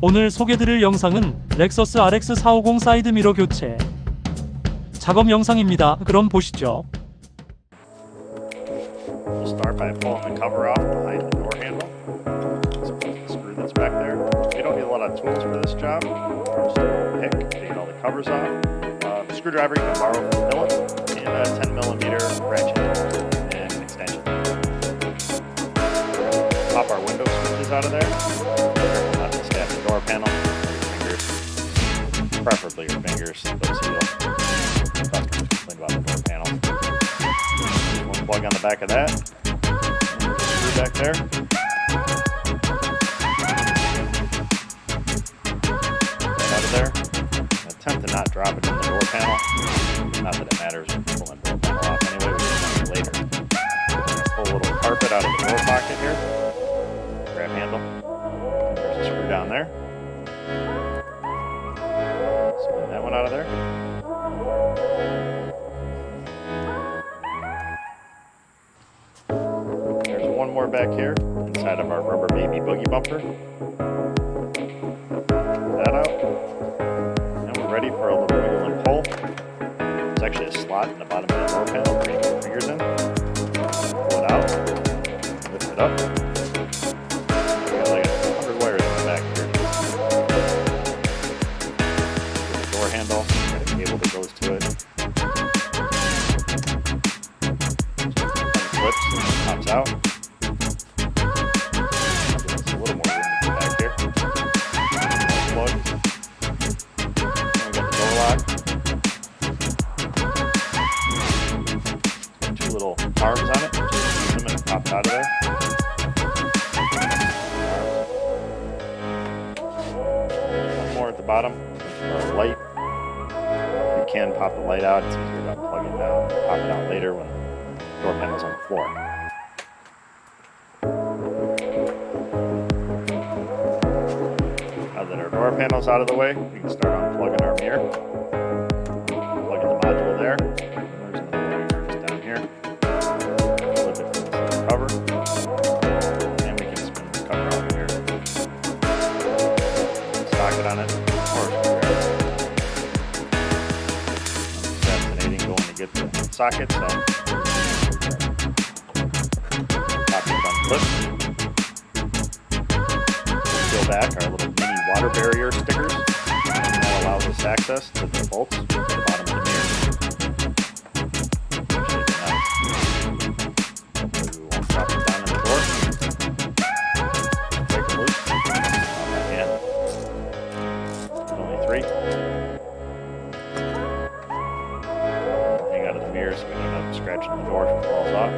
오늘 소개드릴 영상은 렉서스 RX450 사이드미러 교체 작업 영상입니다. 그럼 보시죠. We'll start by pulling the cover off behind the door handle. Let's pull the screw that's back there. You don't need a lot of tools for this job. Just a pick, take all the covers off. A screwdriver you can borrow from Phillips, and a 10mm ratchet and an extension. Pop our window switches out of there. Careful not to stab the door panel with your fingers. Preferably your fingers, those heal. Customers complain about the door panel. One plug on the back of that. Screw back there. Right out of there. Attempt to not drop it in the door panel. Not that it matters when pulling the door panel off anyway, we can do it later. Pull a little carpet out of the door pocket here. Grab handle. There's a screw down there. Spin that one out of there. There's one more back here inside of our rubber baby boogie bumper. Pull that out. And we're ready for a little wiggle and pull. There's actually a slot in the bottom of the door panel where you can put your fingers in. Pull it out. Lift it up. We got like 100 wires in the back here. The door handle, got a cable that goes to it. Flips and it pops out. There's a little more room back here. Plug. And we got the door lock. Got two little arms on it. Just use them and it pops out of there. One more at the bottom for our light. You can pop the light out. It's easier to plug it down, pop it out later when the door panel's on the floor. Now that our door panel's out of the way, we can start unplugging our mirror. Plug in the module there. There's another wire just down here. Flip it from the cover. And we can spin the cover off here. Socket on it. Or a screwdriver. I'm fascinating going to get the socket, so pop it unflip. Peel back our little mini water barrier stickers, and that allows us access to the bolts at the bottom of the mirror. Actually, they're nice. We won't drop it down in the door. Break it loose. On that hand. There's only 3. Hang out of the mirror so we don't have to scratch in the door if it falls off.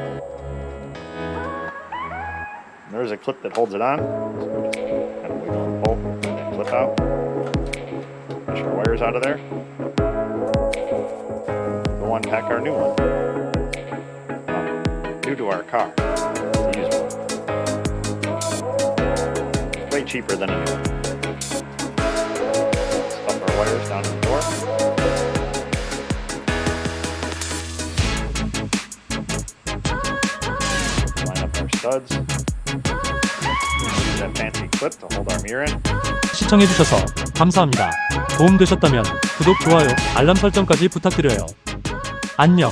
And there's a clip that holds it on. So we just kind of wiggle and pull and then clip out. Push our wires out of there. Go unpack our new one. New to our car. It's a used one. Way cheaper than a new one. Stuff our wires down in the door. Line up our studs. Use that fancy clip to hold our mirror in. 시청해주셔서 감사합니다. 도움되셨다면 구독, 좋아요, 알람 설정까지 부탁드려요. 안녕.